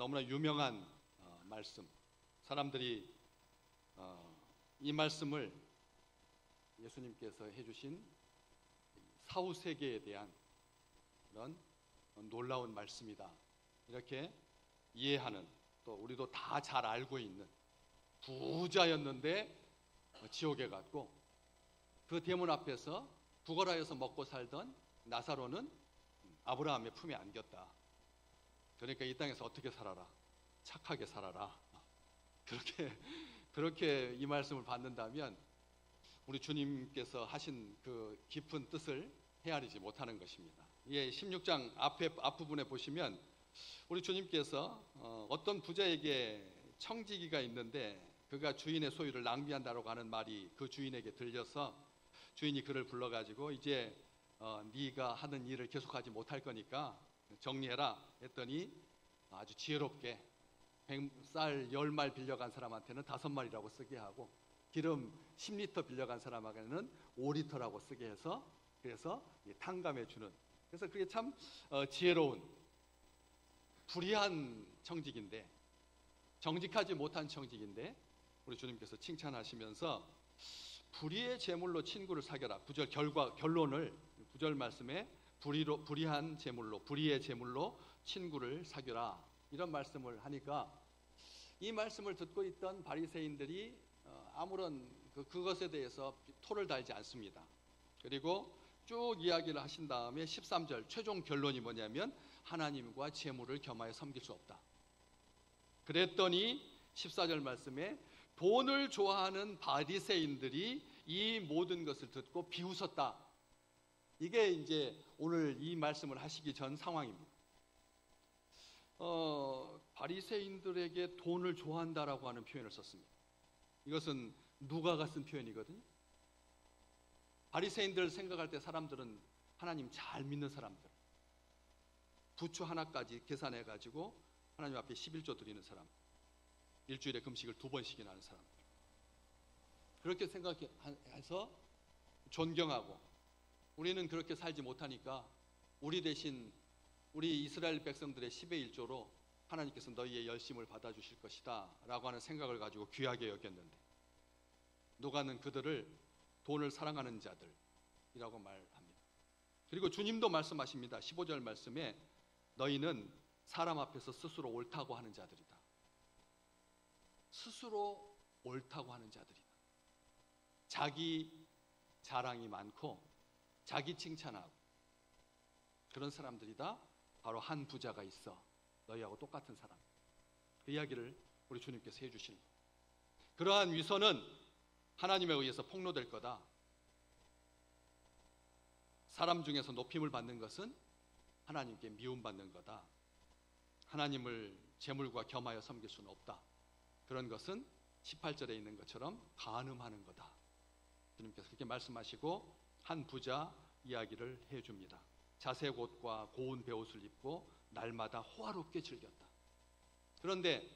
너무나 유명한 말씀. 사람들이 이 말씀을 예수님께서 해주신 사후세계에 대한 그런 놀라운 말씀이다, 이렇게 이해하는, 또 우리도 다 잘 알고 있는, 부자였는데 지옥에 갔고 그 대문 앞에서 구걸하여서 먹고 살던 나사로는 아브라함의 품에 안겼다. 그러니까 이 땅에서 어떻게 살아라, 착하게 살아라, 그렇게 이 말씀을 받는다면 우리 주님께서 하신 그 깊은 뜻을 헤아리지 못하는 것입니다. 예, 16장 앞부분에 보시면 우리 주님께서 어떤 부자에게 청지기가 있는데 그가 주인의 소유를 낭비한다고 하는 말이 그 주인에게 들려서 주인이 그를 불러가지고 이제 네가 하는 일을 계속하지 못할 거니까 정리해라 했더니 아주 지혜롭게 쌀 10말 빌려간 사람한테는 5말이라고 쓰게 하고 기름 10리터 빌려간 사람에게는 5리터라고 쓰게 해서 그래서 탕감해 주는, 그래서 그게 참 지혜로운 불의한 청직인데, 정직하지 못한 청직인데 우리 주님께서 칭찬하시면서 불의의 제물로 친구를 사겨라. 9절 결론을 9절 말씀에 불의한 제물로, 불의의 제물로 친구를 사겨라, 이런 말씀을 하니까 이 말씀을 듣고 있던 바리새인들이 아무런 그것에 대해서 토를 달지 않습니다. 그리고 쭉 이야기를 하신 다음에 13절 최종 결론이 뭐냐면 하나님과 재물을 겸하여 섬길 수 없다. 그랬더니 14절 말씀에 돈을 좋아하는 바리새인들이 이 모든 것을 듣고 비웃었다. 이게 이제 오늘 이 말씀을 하시기 전 상황입니다. 바리새인들에게 돈을 좋아한다라고 하는 표현을 썼습니다. 이것은 누가가 쓴 표현이거든요. 바리새인들 생각할 때 사람들은 하나님 잘 믿는 사람들, 부추 하나까지 계산해 가지고 하나님 앞에 11조 드리는 사람, 일주일에 금식을 2번씩이나 하는 사람, 그렇게 생각해서 존경하고, 우리는 그렇게 살지 못하니까 우리 대신 우리 이스라엘 백성들의 10의 1조로 하나님께서 너희의 열심을 받아주실 것이다 라고 하는 생각을 가지고 귀하게 여겼는데 누가는 그들을 돈을 사랑하는 자들이라고 말합니다. 그리고 주님도 말씀하십니다. 15절 말씀에 너희는 사람 앞에서 스스로 옳다고 하는 자들이다. 스스로 옳다고 하는 자들이다. 자기 자랑이 많고 자기 칭찬하고 그런 사람들이다. 바로 한 부자가 있어 너희하고 똑같은 사람. 그 이야기를 우리 주님께서 해주신, 그러한 위선은 하나님에 의해서 폭로될 거다. 사람 중에서 높임을 받는 것은 하나님께 미움받는 거다. 하나님을 재물과 겸하여 섬길 수는 없다. 그런 것은 18절에 있는 것처럼 간음하는 거다. 주님께서 그렇게 말씀하시고 한 부자 이야기를 해줍니다. 자색 옷과 고운 베옷을 입고 날마다 호화롭게 즐겼다. 그런데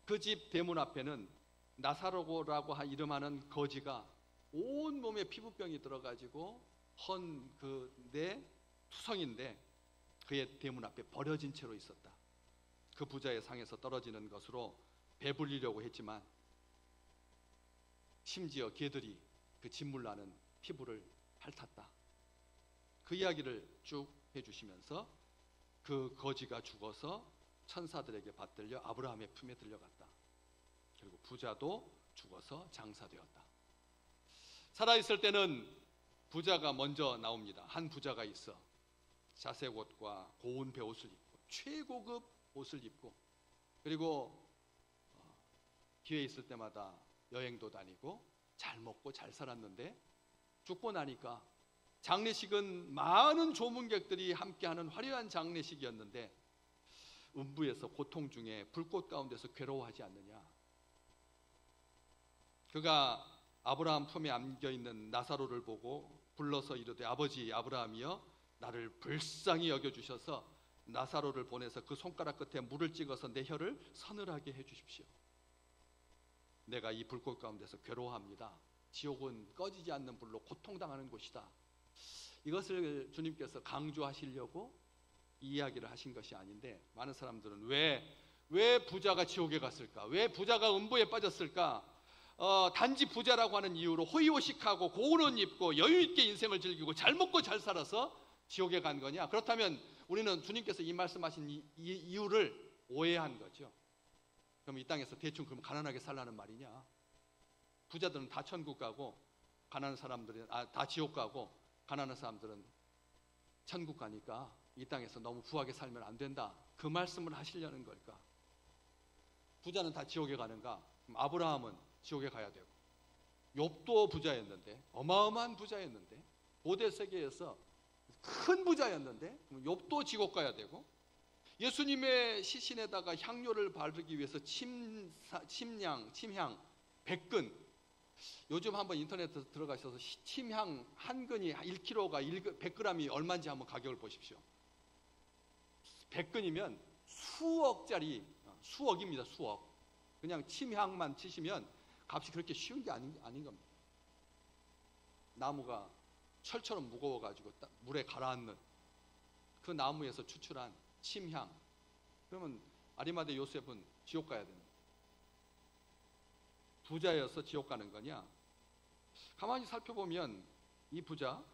그 집 대문 앞에는 나사로라고 이름하는 거지가 온 몸에 피부병이 들어가지고 헌 투성인데 그의 대문 앞에 버려진 채로 있었다. 그 부자의 상에서 떨어지는 것으로 배불리려고 했지만 심지어 개들이 그 진물 나는 피부를 핥았다. 그 이야기를 쭉 해주시면서 그 거지가 죽어서 천사들에게 받들려 아브라함의 품에 들려갔다. 그리고 부자도 죽어서 장사되었다. 살아있을 때는 부자가 먼저 나옵니다. 한 부자가 있어 자색 옷과 고운 베옷을 입고 최고급 옷을 입고, 그리고 기회 있을 때마다 여행도 다니고 잘 먹고 잘 살았는데 죽고 나니까 장례식은 많은 조문객들이 함께하는 화려한 장례식이었는데 음부에서 고통 중에 불꽃 가운데서 괴로워하지 않느냐. 그가 아브라함 품에 안겨있는 나사로를 보고 불러서 이르되 아버지 아브라함이여 나를 불쌍히 여겨주셔서 나사로를 보내서 그 손가락 끝에 물을 찍어서 내 혀를 서늘하게 해주십시오. 내가 이 불꽃 가운데서 괴로워합니다. 지옥은 꺼지지 않는 불로 고통당하는 곳이다. 이것을 주님께서 강조하시려고 이 이야기를 하신 것이 아닌데 많은 사람들은 왜 왜 부자가 지옥에 갔을까? 왜 부자가 음부에 빠졌을까? 단지 부자라고 하는 이유로 호의호식하고 고운 옷 입고 여유 있게 인생을 즐기고 잘 먹고 잘 살아서 지옥에 간 거냐? 그렇다면 우리는 주님께서 이 말씀하신 이유를 오해한 거죠. 그럼 이 땅에서 대충 그럼 가난하게 살라는 말이냐? 부자들은 다 천국 가고 가난한 사람들은 다 지옥 가고 가난한 사람들은 천국 가니까 이 땅에서 너무 부하게 살면 안 된다. 그 말씀을 하시려는 걸까? 부자는 다 지옥에 가는가? 그럼 아브라함은 지옥에 가야 되고, 욥도 부자였는데, 어마어마한 부자였는데, 고대 세계에서 큰 부자였는데 욥도 지옥 가야 되고, 예수님의 시신에다가 향료를 바르기 위해서 침향 100근, 요즘 한번 인터넷에 들어가셔서 침향 한 근이 1kg가 100g이 얼마인지 한번 가격을 보십시오. 100근이면 수억짜리, 수억입니다. 수억. 그냥 침향만 치시면 값이 그렇게 쉬운 게 아닌 겁니다. 나무가 철처럼 무거워가지고 물에 가라앉는 그 나무에서 추출한 침향. 그러면 아리마대 요셉은 지옥 가야 됩니다. 부자여서 지옥 가는 거냐? 가만히 살펴보면 이 부자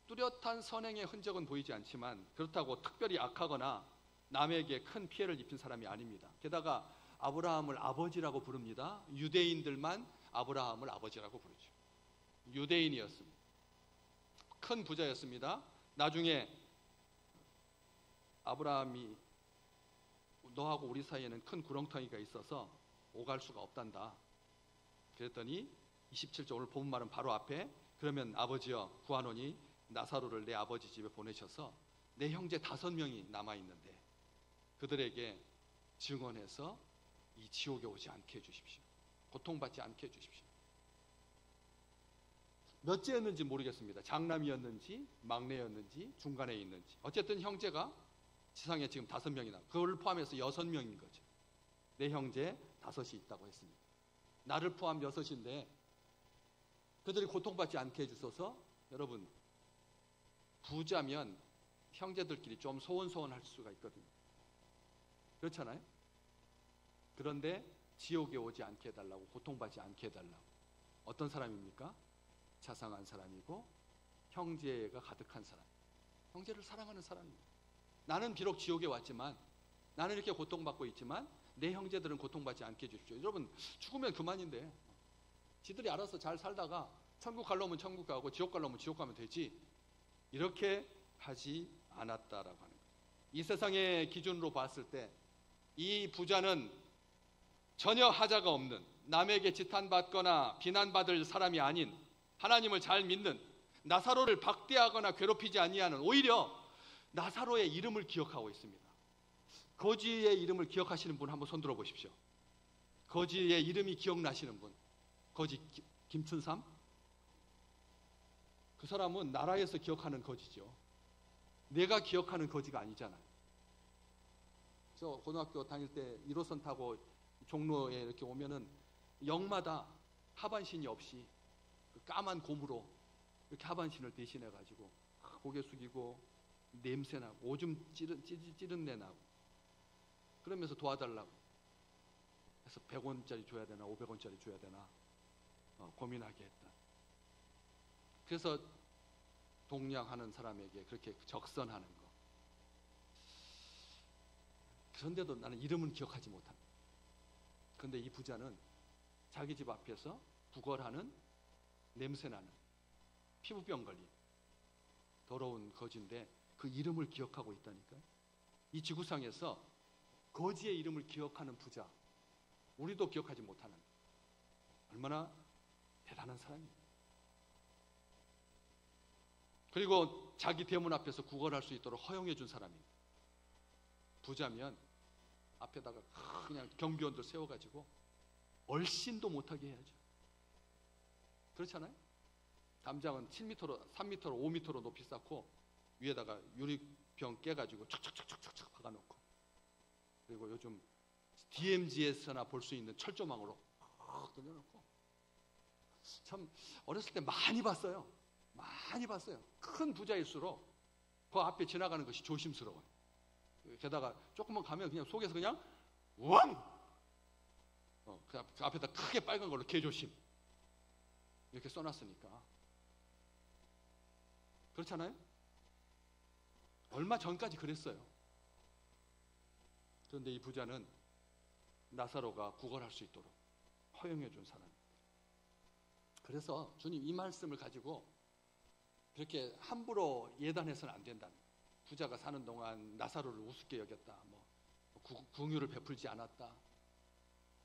뚜렷한 선행의 흔적은 보이지 않지만 그렇다고 특별히 악하거나 남에게 큰 피해를 입힌 사람이 아닙니다. 게다가 아브라함을 아버지라고 부릅니다. 유대인들만 아브라함을 아버지라고 부르죠. 유대인이었습니다. 큰 부자였습니다. 나중에 아브라함이 너하고 우리 사이에는 큰 구렁텅이가 있어서 오갈 수가 없단다. 그랬더니 27절 오늘 본 말은 바로 앞에, 그러면 아버지여 구하노니 나사로를 내 아버지 집에 보내셔서 내 형제 5명이 남아있는데 그들에게 증언해서 이 지옥에 오지 않게 해주십시오. 고통받지 않게 해주십시오. 몇째였는지 모르겠습니다. 장남이었는지 막내였는지 중간에 있는지, 어쨌든 형제가 지상에 지금 5명이나, 그걸 포함해서 6명인 거죠. 내 형제 5이 있다고 했습니다. 나를 포함 6인데 그들이 고통받지 않게 해주셔서. 여러분, 부자면 형제들끼리 좀 소원소원할 수가 있거든요. 그렇잖아요? 그런데 지옥에 오지 않게 해달라고, 고통받지 않게 해달라고. 어떤 사람입니까? 자상한 사람이고 형제가 가득한 사람, 형제를 사랑하는 사람입니다. 나는 비록 지옥에 왔지만, 나는 이렇게 고통받고 있지만 내 형제들은 고통받지 않게 해주십시오. 여러분, 죽으면 그만인데 지들이 알아서 잘 살다가 천국 가려면 천국 가고 지옥 가려면 지옥 가면 되지, 이렇게 하지 않았다라고 하는 거예요. 이 세상의 기준으로 봤을 때 이 부자는 전혀 하자가 없는, 남에게 지탄받거나 비난받을 사람이 아닌, 하나님을 잘 믿는, 나사로를 박대하거나 괴롭히지 아니하는, 오히려 나사로의 이름을 기억하고 있습니다. 거지의 이름을 기억하시는 분 한번 손 들어 보십시오. 거지의 이름이 기억나시는 분. 거지 김춘삼? 그 사람은 나라에서 기억하는 거지죠. 내가 기억하는 거지가 아니잖아요. 저 고등학교 다닐 때 1호선 타고 종로에 이렇게 오면은 역마다 하반신이 없이 그 까만 곰으로 이렇게 하반신을 대신해 가지고 고개 숙이고 냄새나고 오줌 찌른 내 나고 그러면서 도와달라고 해서 100원짜리 줘야 되나 500원짜리 줘야 되나 고민하게 했다. 그래서 동냥하는 사람에게 그렇게 적선하는 거. 그런데도 나는 이름은 기억하지 못합니다. 그런데 이 부자는 자기 집 앞에서 구걸하는, 냄새나는, 피부병 걸린 더러운 거지인데 그 이름을 기억하고 있다니까요. 이 지구상에서 거지의 이름을 기억하는 부자, 우리도 기억하지 못하는, 얼마나 대단한 사람입니다. 그리고 자기 대문 앞에서 구걸할 수 있도록 허용해 준 사람입니다. 부자면 앞에다가 그냥 경비원들 세워가지고 얼씬도 못하게 해야죠. 그렇잖아요? 담장은 7m로, 3m로, 5m로 높이 쌓고 위에다가 유리병 깨가지고 척척척척척 박아놓고, 그리고 요즘 DMZ에서나 볼 수 있는 철조망으로 돌려놓고. 참 어렸을 때 많이 봤어요. 많이 봤어요. 큰 부자일수록 그 앞에 지나가는 것이 조심스러워요. 게다가 조금만 가면 그냥 속에서 그냥 왕! 그 앞에다 크게 빨간 걸로 개조심 이렇게 써놨으니까. 그렇잖아요? 얼마 전까지 그랬어요. 그런데 이 부자는 나사로가 구걸할 수 있도록 허용해 준 사람. 그래서 주님 이 말씀을 가지고 그렇게 함부로 예단해서는 안 된다. 부자가 사는 동안 나사로를 우습게 여겼다, 궁유를 베풀지 않았다,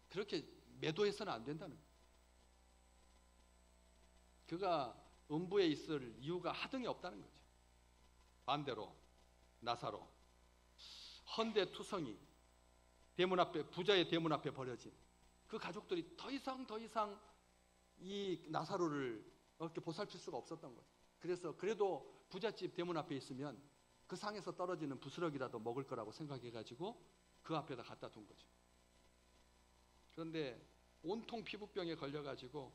그렇게 매도해서는 안 된다는 거예요. 그가 음부에 있을 이유가 하등이 없다는 거죠. 반대로 나사로, 헌데투성이 대문 앞에, 부자의 대문 앞에 버려진 그 가족들이 더 이상 이 나사로를 이렇게 보살필 수가 없었던 거죠. 그래서 그래도 부잣집 대문 앞에 있으면 그 상에서 떨어지는 부스러기라도 먹을 거라고 생각해가지고 그 앞에다 갖다 둔 거죠. 그런데 온통 피부병에 걸려가지고,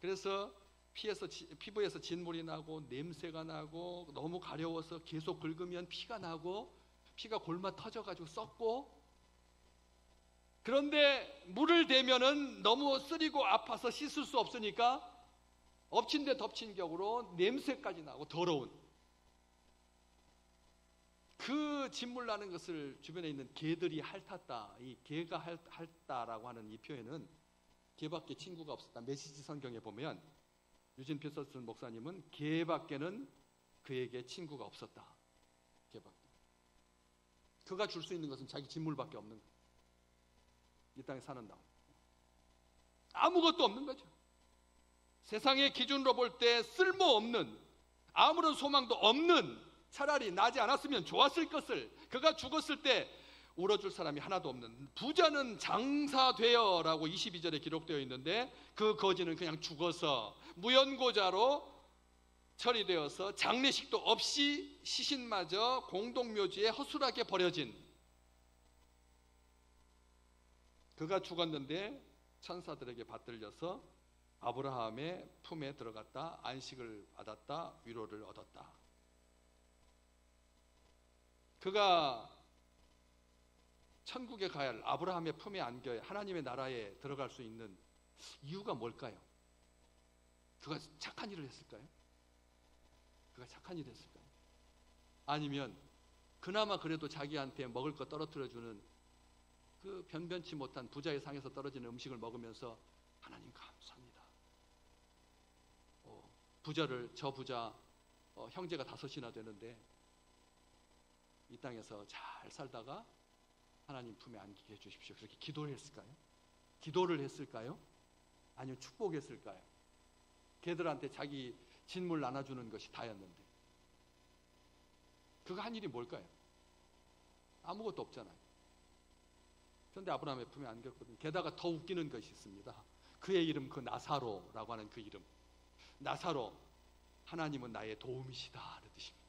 그래서 피부에서 진물이 나고 냄새가 나고 너무 가려워서 계속 긁으면 피가 나고 피가 골마 터져가지고 썩고, 그런데 물을 대면은 너무 쓰리고 아파서 씻을 수 없으니까 엎친 데 덮친 격으로 냄새까지 나고 더러운 그 진물 나는 것을 주변에 있는 개들이 핥았다. 이 개가 핥다라고 하는 이 표현은 개밖에 친구가 없었다. 메시지 성경에 보면 유진 피터슨 목사님은 개밖에는 그에게 친구가 없었다. 개밖에. 그가 줄 수 있는 것은 자기 진물밖에 없는 거예요. 이 땅에 사는 나 아무것도 없는 거죠. 세상의 기준으로 볼 때 쓸모없는, 아무런 소망도 없는, 차라리 나지 않았으면 좋았을 것을, 그가 죽었을 때 울어줄 사람이 하나도 없는 부자는 장사되어라고 22절에 기록되어 있는데, 그 거지는 그냥 죽어서 무연고자로 처리되어서 장례식도 없이 시신마저 공동묘지에 허술하게 버려진, 그가 죽었는데 천사들에게 받들려서 아브라함의 품에 들어갔다, 안식을 받았다, 위로를 얻었다. 그가 천국에 가야 할, 아브라함의 품에 안겨 하나님의 나라에 들어갈 수 있는 이유가 뭘까요? 그가 착한 일을 했을까요? 그가 착한 일을 했을까요? 아니면 그나마 그래도 자기한테 먹을 거 떨어뜨려주는 그 변변치 못한 부자의 상에서 떨어지는 음식을 먹으면서 하나님 감사합니다. 저 부자 형제가 5이나 되는데 이 땅에서 잘 살다가 하나님 품에 안기게 해주십시오. 그렇게 기도를 했을까요? 기도를 했을까요? 아니면 축복했을까요? 걔들한테 자기 진물 나눠주는 것이 다였는데 그가 한 일이 뭘까요? 아무것도 없잖아요. 그런데 아브라함의 품에 안겼거든요. 게다가 더 웃기는 것이 있습니다. 그의 이름, 그 나사로라고 하는 그 이름, 나사로, 하나님은 나의 도움이시다 하는 뜻입니다.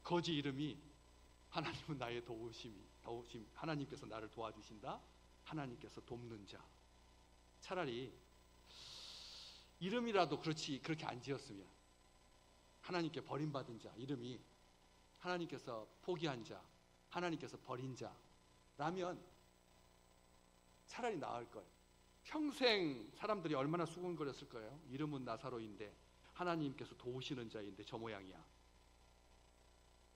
거지 이름이 하나님은 나의 도우심, 하나님께서 나를 도와주신다, 하나님께서 돕는 자. 차라리 이름이라도 그렇게 안 지었으면, 하나님께 버림받은 자, 이름이 하나님께서 포기한 자, 하나님께서 버린 자라면 차라리 나을 거예요. 평생 사람들이 얼마나 수군거렸을 거예요. 이름은 나사로인데 하나님께서 도우시는 자인데 저 모양이야.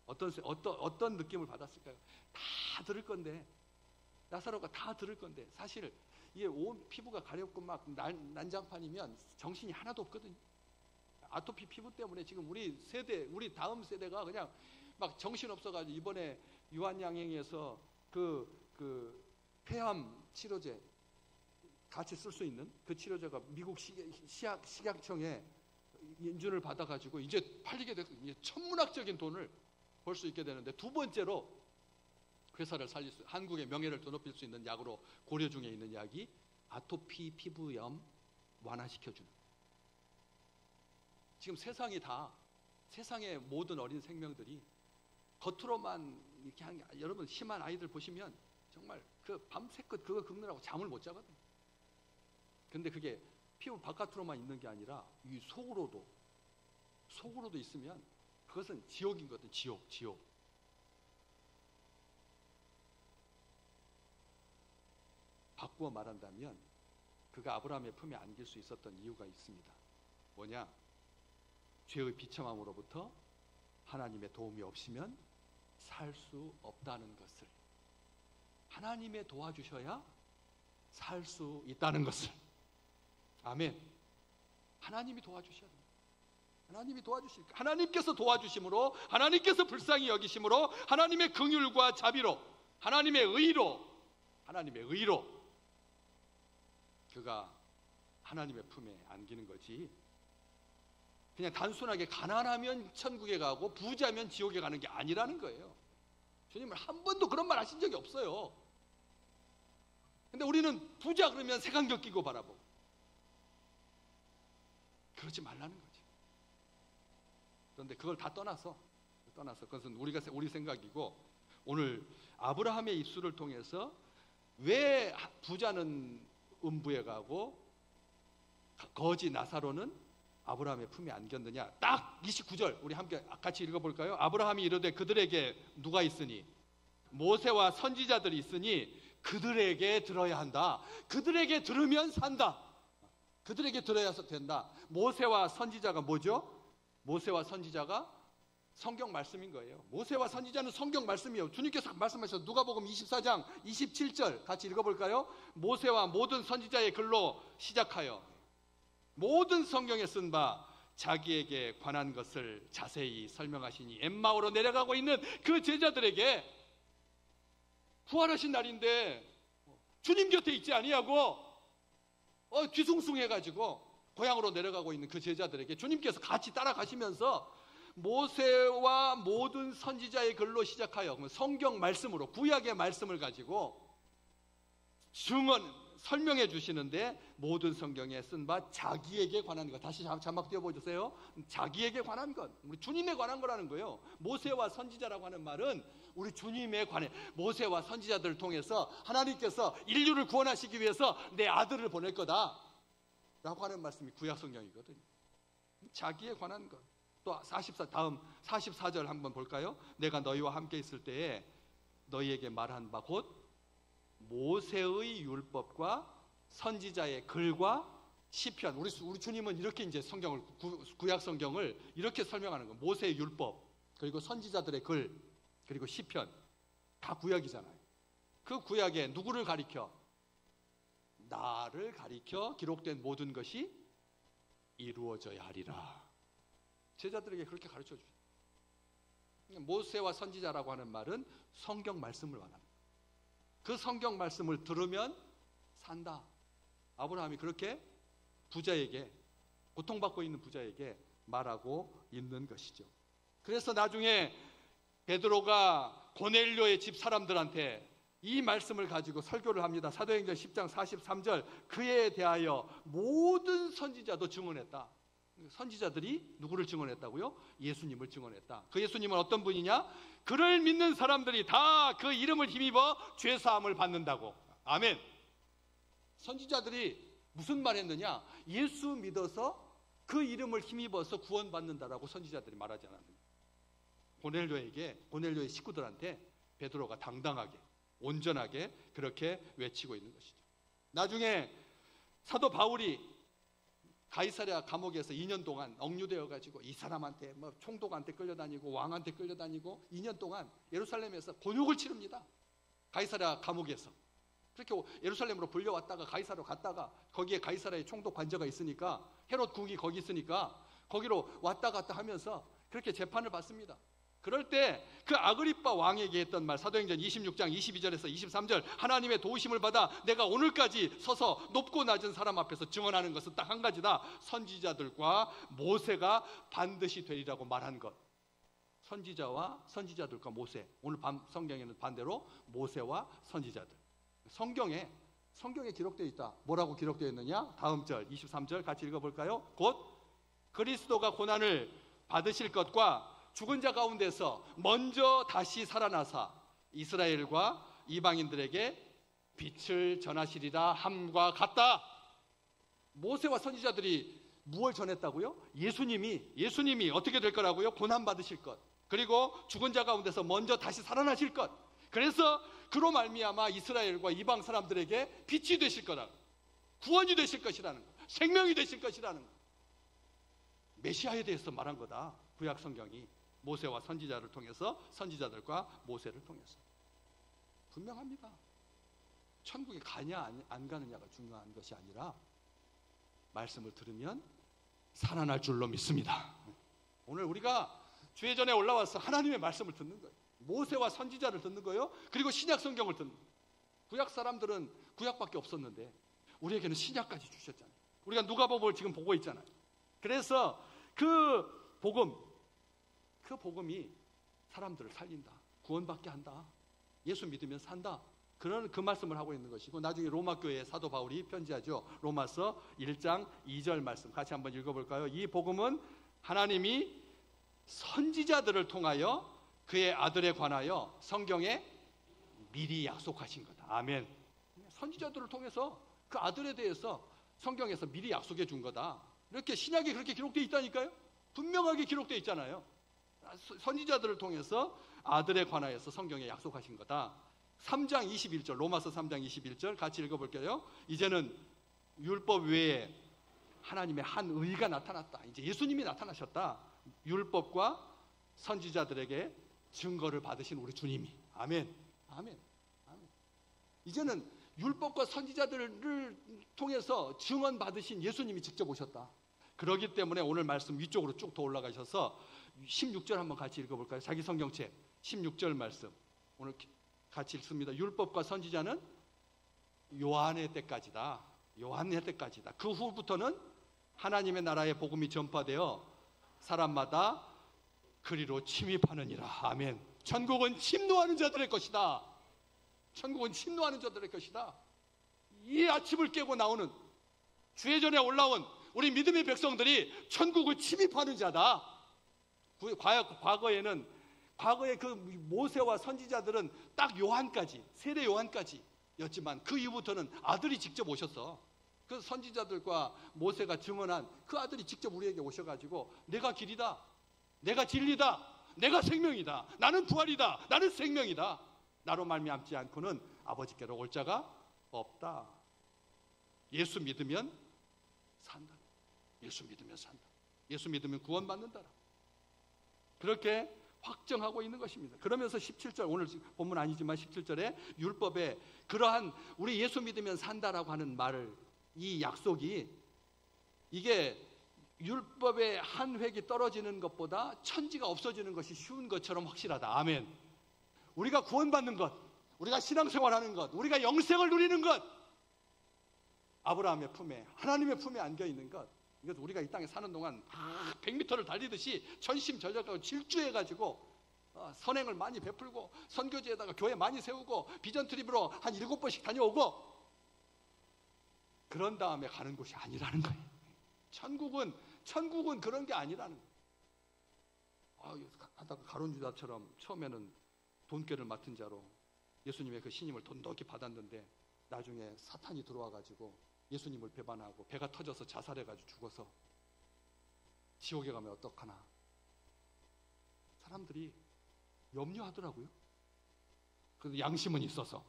어떤 느낌을 받았을까요? 다 들을 건데, 나사로가 다 들을 건데, 사실 이게 온 피부가 가렵고 막 난장판이면 정신이 하나도 없거든요. 아토피 피부 때문에 지금 우리 다음 세대가 그냥 막 정신 없어가지고, 이번에 유한양행에서 그 폐암 치료제 같이 쓸 수 있는 그 치료제가 미국 식약청에 인준을 받아가지고 이제 팔리게 돼서 천문학적인 돈을 벌 수 있게 되는데, 두 번째로 회사를 살릴 수, 한국의 명예를 더 높일 수 있는 약으로 고려 중에 있는 약이 아토피 피부염 완화시켜주는. 지금 세상의 모든 어린 생명들이 겉으로만 이렇게 하는 게, 여러분 심한 아이들 보시면 정말 그 밤새껏 그거 긁느라고 잠을 못 자거든요. 근데 그게 피부 바깥으로만 있는 게 아니라 이 속으로도 있으면 그것은 지옥인 거거든. 지옥. 바꾸어 말한다면 그가 아브라함의 품에 안길 수 있었던 이유가 있습니다. 뭐냐? 죄의 비참함으로부터 하나님의 도움이 없이면 살 수 없다는 것을, 하나님의 도와주셔야 살 수 있다는 것을. 아멘. 하나님이 도와주셔야 됩니다. 하나님이 도와주실까? 하나님께서 도와주심으로, 하나님께서 불쌍히 여기심으로, 하나님의 긍휼과 자비로, 하나님의 의로 그가 하나님의 품에 안기는 거지, 그냥 단순하게 가난하면 천국에 가고 부자면 지옥에 가는 게 아니라는 거예요. 주님은 한 번도 그런 말 하신 적이 없어요. 근데 우리는 부자 그러면 색안경 끼고 바라보고, 그러지 말라는 거지. 그런데 그걸 다 떠나서 그것은 우리 생각이고, 오늘 아브라함의 입술을 통해서 왜 부자는 음부에 가고 거지 나사로는 아브라함의 품에 안겼느냐? 딱 29절 우리 함께 같이 읽어볼까요? 아브라함이 이르되 그들에게 누가 있으니? 모세와 선지자들이 있으니 그들에게 들어야 한다. 그들에게 들으면 산다. 그들에게 들어야 된다. 모세와 선지자가 뭐죠? 모세와 선지자가 성경 말씀인 거예요. 모세와 선지자는 성경 말씀이에요. 주님께서 말씀하셔서 누가복음 24장 27절 같이 읽어볼까요? 모세와 모든 선지자의 글로 시작하여 모든 성경에 쓴 바 자기에게 관한 것을 자세히 설명하시니 엠마오로 내려가고 있는 그 제자들에게 부활하신 날인데 주님 곁에 있지 아니하고 뒤숭숭해가지고 고향으로 내려가고 있는 그 제자들에게 주님께서 같이 따라가시면서 모세와 모든 선지자의 글로 시작하여 성경 말씀으로, 구약의 말씀을 가지고 설명해 주시는데, 모든 성경에 쓴 바 자기에게 관한 것. 다시 자막 띄워보세요. 자기에게 관한 것, 우리 주님에 관한 거라는 거예요. 모세와 선지자라고 하는 말은 우리 주님에 관해, 모세와 선지자들을 통해서 하나님께서 인류를 구원하시기 위해서 내 아들을 보낼 거다 라고 하는 말씀이 구약 성경이거든요. 자기에 관한 것. 또 다음 44절 한번 볼까요? 내가 너희와 함께 있을 때에 너희에게 말한 바 곧 모세의 율법과 선지자의 글과 시편. 우리 주님은 이렇게 이제 성경을, 구약 성경을 이렇게 설명하는 거예요. 모세의 율법, 그리고 선지자들의 글, 그리고 시편, 다 구약이잖아요. 그 구약에 누구를 가리켜? 나를 가리켜 기록된 모든 것이 이루어져야 하리라. 제자들에게 그렇게 가르쳐 주죠. 모세와 선지자라고 하는 말은 성경 말씀을 말합니다. 그 성경 말씀을 들으면 산다. 아브라함이 그렇게 부자에게, 고통받고 있는 부자에게 말하고 있는 것이죠. 그래서 나중에 베드로가 고넬료의 집 사람들한테 이 말씀을 가지고 설교를 합니다. 사도행전 10장 43절 그에 대하여 모든 선지자도 증언했다. 선지자들이 누구를 증언했다고요? 예수님을 증언했다. 그 예수님은 어떤 분이냐? 그를 믿는 사람들이 다 그 이름을 힘입어 죄사함을 받는다고. 아멘. 선지자들이 무슨 말 했느냐? 예수 믿어서 그 이름을 힘입어서 구원받는다라고 선지자들이 말하지 않았느냐. 고넬료의 식구들한테 베드로가 당당하게, 온전하게 그렇게 외치고 있는 것이죠. 나중에 사도 바울이 가이사랴 감옥에서 2년 동안 억류되어 가지고 이 사람한테 총독한테 끌려다니고 왕한테 끌려다니고 2년 동안 예루살렘에서 곤욕을 치릅니다. 가이사랴 감옥에서. 그렇게 예루살렘으로 불려왔다가 가이사랴로 갔다가 거기에 가이사랴의 총독 관저가 있으니까, 헤롯 국이 거기 있으니까 거기로 왔다 갔다 하면서 그렇게 재판을 받습니다. 그럴 때 그 아그리빠 왕에게 했던 말, 사도행전 26장 22절에서 23절 하나님의 도우심을 받아 내가 오늘까지 서서 높고 낮은 사람 앞에서 증언하는 것은 딱 한 가지다. 선지자들과 모세가 반드시 되리라고 말한 것. 선지자들과 모세. 오늘 성경에는 반대로 모세와 선지자들. 성경에 기록되어 있다. 뭐라고 기록되어 있느냐? 다음 절 23절 같이 읽어볼까요? 곧 그리스도가 고난을 받으실 것과 죽은 자 가운데서 먼저 다시 살아나사 이스라엘과 이방인들에게 빛을 전하시리라 함과 같다. 모세와 선지자들이 무엇을 전했다고요? 예수님이 어떻게 될 거라고요? 고난 받으실 것, 그리고 죽은 자 가운데서 먼저 다시 살아나실 것. 그래서 그로 말미암아 이스라엘과 이방 사람들에게 빛이 되실 거다. 구원이 되실 것이라는 거. 생명이 되실 것이라는 거. 메시아에 대해서 말한 거다. 구약 성경이 모세와 선지자를 통해서, 선지자들과 모세를 통해서 분명합니다. 천국에 가냐 안 가느냐가 중요한 것이 아니라 말씀을 들으면 살아날 줄로 믿습니다. 오늘 우리가 주의 전에 올라와서 하나님의 말씀을 듣는 거예요. 모세와 선지자를 듣는 거예요. 그리고 신약 성경을 듣는 거예요. 구약 사람들은 구약밖에 없었는데 우리에게는 신약까지 주셨잖아요. 우리가 누가복음을 지금 보고 있잖아요. 그래서 그 복음이 사람들을 살린다, 구원받게 한다, 예수 믿으면 산다, 그런 그 말씀을 하고 있는 것이고, 나중에 로마 교회의 사도 바울이 편지하죠. 로마서 1장 2절 말씀 같이 한번 읽어볼까요? 이 복음은 하나님이 선지자들을 통하여 그의 아들에 관하여 성경에 미리 약속하신 거다. 아멘. 선지자들을 통해서 그 아들에 대해서 성경에서 미리 약속해 준 거다. 이렇게 신약에 그렇게 기록되어 있다니까요. 분명하게 기록되어 있잖아요. 선지자들을 통해서 아들에 관하여서 성경에 약속하신 거다. 3장 21절, 로마서 3장 21절 같이 읽어볼게요. 이제는 율법 외에 하나님의 한 의가 나타났다. 이제 예수님이 나타나셨다. 율법과 선지자들에게 증거를 받으신 우리 주님이. 아멘. 아멘. 아멘. 이제는 율법과 선지자들을 통해서 증언 받으신 예수님이 직접 오셨다. 그렇기 때문에 오늘 말씀 위쪽으로 쭉 더 올라가셔서 16절 한번 같이 읽어볼까요? 자기 성경책 16절 말씀 오늘 같이 읽습니다. 율법과 선지자는 요한의 때까지다. 요한의 때까지다. 그 후부터는 하나님의 나라의 복음이 전파되어 사람마다 그리로 침입하느니라. 아멘. 천국은 침노하는 자들의 것이다. 천국은 침노하는 자들의 것이다. 이 아침을 깨고 나오는 주의 전에 올라온 우리 믿음의 백성들이 천국을 침입하는 자다. 과거에 그 모세와 선지자들은 딱 요한까지, 세례 요한까지였지만 그 이후부터는 아들이 직접 오셨어. 그 선지자들과 모세가 증언한 그 아들이 직접 우리에게 오셔가지고 내가 길이다, 내가 진리다, 내가 생명이다, 나는 부활이다, 나는 생명이다, 나로 말미암지 않고는 아버지께로 올 자가 없다. 예수 믿으면 산다. 예수 믿으면 산다. 예수 믿으면 구원받는다. 그렇게 확정하고 있는 것입니다. 그러면서 17절, 오늘 본문 아니지만 17절에 율법에 그러한 우리 예수 믿으면 산다라고 하는 말을, 이 약속이, 이게 율법의 한 획이 떨어지는 것보다 천지가 없어지는 것이 쉬운 것처럼 확실하다. 아멘. 우리가 구원받는 것, 우리가 신앙생활하는 것, 우리가 영생을 누리는 것, 아브라함의 품에, 하나님의 품에 안겨 있는 것, 이것 우리가 이 땅에 사는 동안 100m를 달리듯이 전심전력하고 질주해가지고 선행을 많이 베풀고 선교지에다가 교회 많이 세우고 비전 트립으로 한 7번씩 다녀오고 그런 다음에 가는 곳이 아니라는 거예요. 천국은 그런 게 아니라는 거예요. 하다가 가룟 유다처럼 처음에는 돈꾀를 맡은 자로 예수님의 그 신임을 돈독히 받았는데 나중에 사탄이 들어와가지고 예수님을 배반하고 배가 터져서 자살해가지고 죽어서 지옥에 가면 어떡하나. 사람들이 염려하더라고요. 그래도 양심은 있어서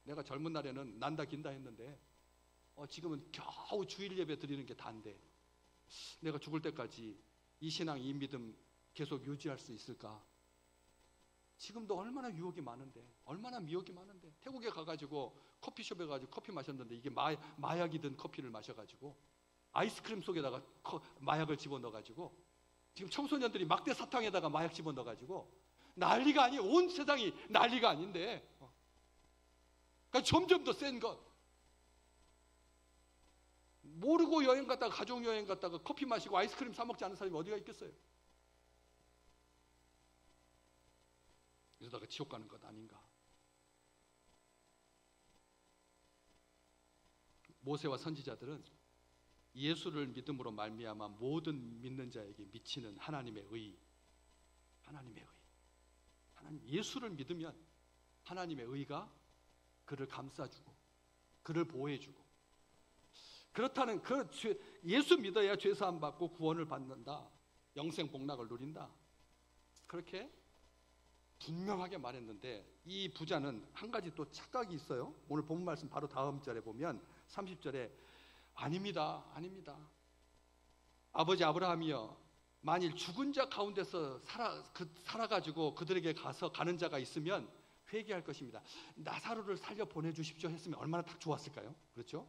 내가 젊은 날에는 난다 긴다 했는데 지금은 겨우 주일 예배 드리는 게 다인데 내가 죽을 때까지 이 신앙, 이 믿음 계속 유지할 수 있을까? 지금도 얼마나 유혹이 많은데, 얼마나 미혹이 많은데, 태국에 가가지고 커피숍에 가지고 커피 마셨는데 이게 마약이 든 커피를 마셔가지고 아이스크림 속에다가 마약을 집어넣어가지고 지금 청소년들이 막대 사탕에다가 마약 집어넣어가지고 난리가 아니에요. 온 세상이 난리가 아닌데, 그러니까 점점 더 센 것. 모르고 여행 갔다가, 가족 여행 갔다가 커피 마시고 아이스크림 사 먹지 않은 사람이 어디가 있겠어요? 이러다가 지옥 가는 것 아닌가. 모세와 선지자들은 예수를 믿음으로 말미암아 모든 믿는 자에게 미치는 하나님의 의, 하나님 예수를 믿으면 하나님의 의가 그를 감싸주고 그를 보호해주고, 그렇다는 그 예수 믿어야 죄사함 받고 구원을 받는다, 영생 복락을 누린다, 그렇게 분명하게 말했는데 이 부자는 한 가지 또 착각이 있어요. 오늘 본문 말씀 바로 다음 절에 보면 30절에 아닙니다. 아닙니다. 아버지 아브라함이여, 만일 죽은 자 가운데서 살아가지고 그들에게 가는 자가 있으면 회개할 것입니다. 나사로를 살려 보내주십시오 했으면 얼마나 딱 좋았을까요? 그렇죠?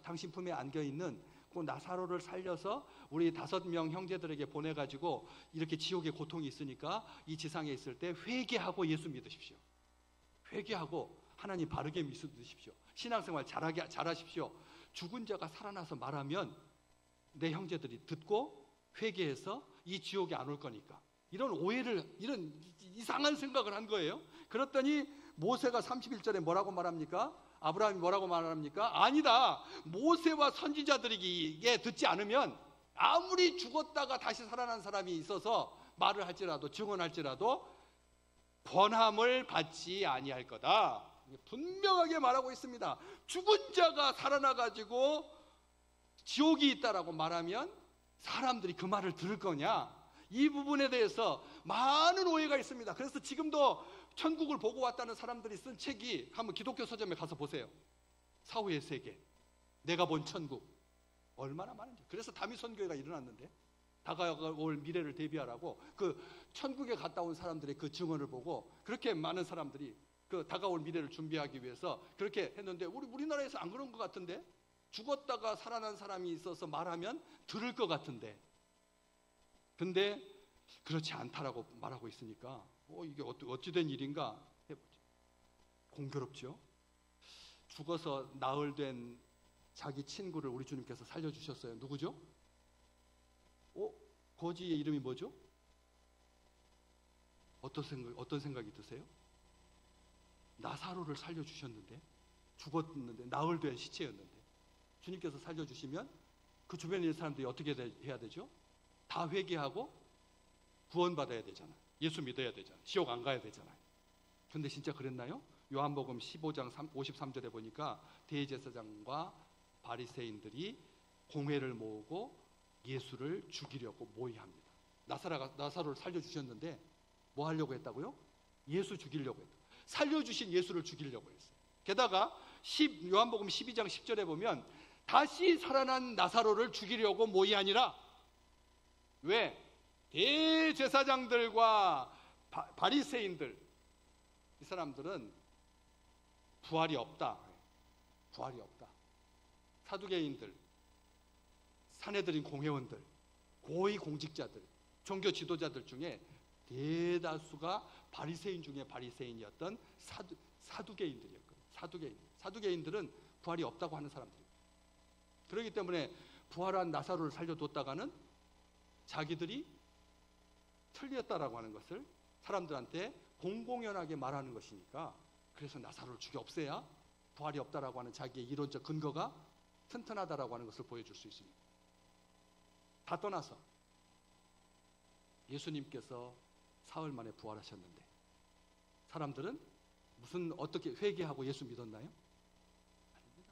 당신 품에 안겨있는 그 나사로를 살려서 우리 5명 형제들에게 보내가지고 이렇게 지옥의 고통이 있으니까 이 지상에 있을 때 회개하고 예수 믿으십시오. 회개하고 하나님 바르게 믿으십시오. 신앙생활 잘하십시오. 죽은 자가 살아나서 말하면 내 형제들이 듣고 회개해서 이 지옥에 안 올 거니까. 이런 이상한 생각을 한 거예요. 그랬더니 모세가 31절에 뭐라고 말합니까? 아브라함이 뭐라고 말합니까? 아니다. 모세와 선지자들에게 듣지 않으면 아무리 죽었다가 다시 살아난 사람이 있어서 말을 할지라도 증언할지라도 권함을 받지 아니할 거다. 분명하게 말하고 있습니다. 죽은 자가 살아나가지고 지옥이 있다라고 말하면 사람들이 그 말을 들을 거냐? 이 부분에 대해서 많은 오해가 있습니다. 그래서 지금도 천국을 보고 왔다는 사람들이 쓴 책이, 한번 기독교 서점에 가서 보세요. 사후의 세계, 내가 본 천국, 얼마나 많은지. 그래서 다미 선교회가 일어났는데, 다가올 미래를 대비하라고 그 천국에 갔다 온 사람들의 그 증언을 보고 그렇게 많은 사람들이 그 다가올 미래를 준비하기 위해서 그렇게 했는데, 우리나라에서 안 그런 것 같은데, 죽었다가 살아난 사람이 있어서 말하면 들을 것 같은데, 근데 그렇지 않다라고 말하고 있으니까 이게 어찌된 일인가 해보죠. 공교롭죠. 죽어서 나흘된 자기 친구를 우리 주님께서 살려주셨어요. 누구죠? 거지의 이름이 뭐죠? 어떤 생각이 드세요? 나사로를 살려주셨는데, 죽었는데, 나흘된 시체였는데 주님께서 살려주시면 그 주변에 있는 사람들이 어떻게 해야 되죠? 다 회개하고 구원받아야 되잖아. 예수 믿어야 되잖아. 지옥 안 가야 되잖아요. 근데 진짜 그랬나요? 요한복음 15장 53절에 보니까 대제사장과 바리새인들이 공회를 모으고 예수를 죽이려고 모의합니다. 나사로를 살려주셨는데 뭐 하려고 했다고요? 예수 죽이려고 했다. 살려주신 예수를 죽이려고 했어요. 게다가 요한복음 12장 10절에 보면 다시 살아난 나사로를 죽이려고 모의하니라. 왜? 대제사장들과 바리새인들, 이 사람들은 부활이 없다. 부활이 없다. 사두개인들, 사내들인 공회원들, 고위 공직자들, 종교 지도자들 중에 대다수가 바리새인 중에 바리새인이었던 사두개인들이었거든요. 사두개인들은 부활이 없다고 하는 사람들입니다. 그렇기 때문에 부활한 나사로를 살려뒀다가는 자기들이 틀렸다라고 하는 것을 사람들한테 공공연하게 말하는 것이니까, 그래서 나사로를 죽여 없애야 부활이 없다라고 하는 자기의 이론적 근거가 튼튼하다라고 하는 것을 보여줄 수 있습니다. 다 떠나서 예수님께서 사흘 만에 부활하셨는데 사람들은 어떻게 회개하고 예수 믿었나요? 아닙니다.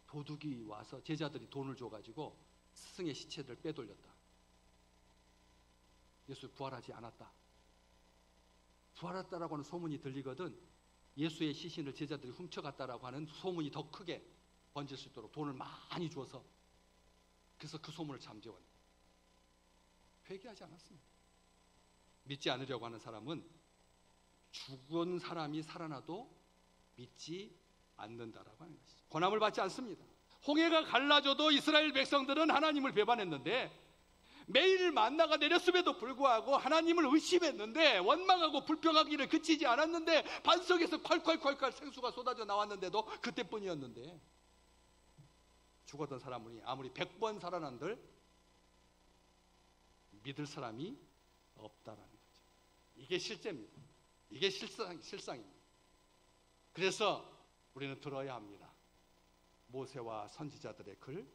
도둑이 와서 제자들이 돈을 줘가지고 스승의 시체를 빼돌렸다. 예수 부활하지 않았다. 부활했다라고 하는 소문이 들리거든 예수의 시신을 제자들이 훔쳐갔다라고 하는 소문이 더 크게 번질 수 있도록 돈을 많이 줘서, 그래서 그 소문을 잠재웠다. 회개하지 않았습니다. 믿지 않으려고 하는 사람은 죽은 사람이 살아나도 믿지 않는다라고 하는 것이죠. 권함을 받지 않습니다. 홍해가 갈라져도 이스라엘 백성들은 하나님을 배반했는데, 매일 만나가 내렸음에도 불구하고 하나님을 의심했는데, 원망하고 불평하기를 그치지 않았는데, 반석에서 콸콸콸콸 생수가 쏟아져 나왔는데도 그때뿐이었는데, 죽었던 사람이 아무리 100번 살아난들 믿을 사람이 없다라는 거죠. 이게 실제입니다. 이게 실상입니다. 그래서 우리는 들어야 합니다. 모세와 선지자들의 글,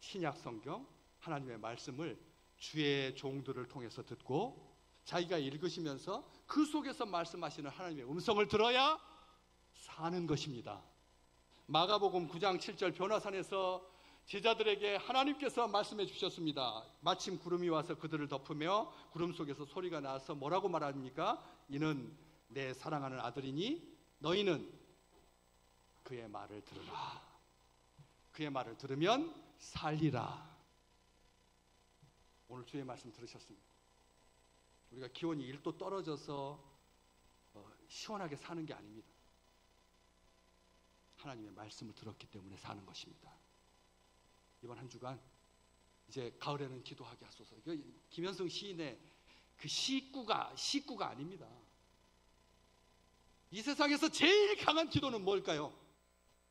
신약 성경, 하나님의 말씀을 주의 종들을 통해서 듣고 자기가 읽으시면서 그 속에서 말씀하시는 하나님의 음성을 들어야 사는 것입니다. 마가복음 9장 7절 변화산에서 제자들에게 하나님께서 말씀해 주셨습니다. 마침 구름이 와서 그들을 덮으며 구름 속에서 소리가 나서 뭐라고 말합니까? 이는 내 사랑하는 아들이니 너희는 그의 말을 들으라. 그의 말을 들으면 살리라. 오늘 주의 말씀 들으셨습니다. 우리가 기온이 1도 떨어져서 시원하게 사는 게 아닙니다. 하나님의 말씀을 들었기 때문에 사는 것입니다. 이번 한 주간 이제 가을에는 기도하게 하소서. 김현성 시인의 그 시구가 아닙니다. 이 세상에서 제일 강한 기도는 뭘까요?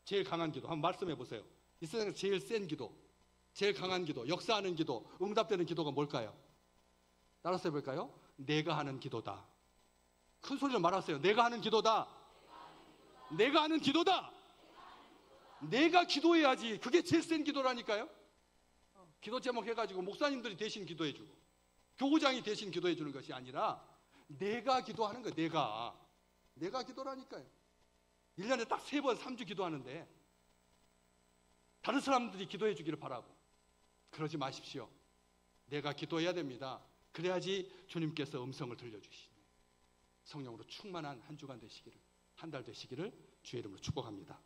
제일 강한 기도 한번 말씀해 보세요. 이 세상에서 제일 센 기도, 제일 강한 기도, 역사하는 기도, 응답되는 기도가 뭘까요? 따라서 해볼까요? 내가 하는 기도다. 큰 소리로 말하세요. 내가 하는 기도다. 내가 하는 기도다. 내가 기도해야지. 그게 제일 센 기도라니까요. 기도 제목 해가지고 목사님들이 대신 기도해주고 교구장이 대신 기도해주는 것이 아니라 내가 기도하는 거예요. 내가 기도라니까요. 1년에 딱 3번 3주 기도하는데 다른 사람들이 기도해 주기를 바라고 그러지 마십시오. 내가 기도해야 됩니다. 그래야지 주님께서 음성을 들려주시네. 성령으로 충만한 한 주간 되시기를, 한 달 되시기를 주의 이름으로 축복합니다.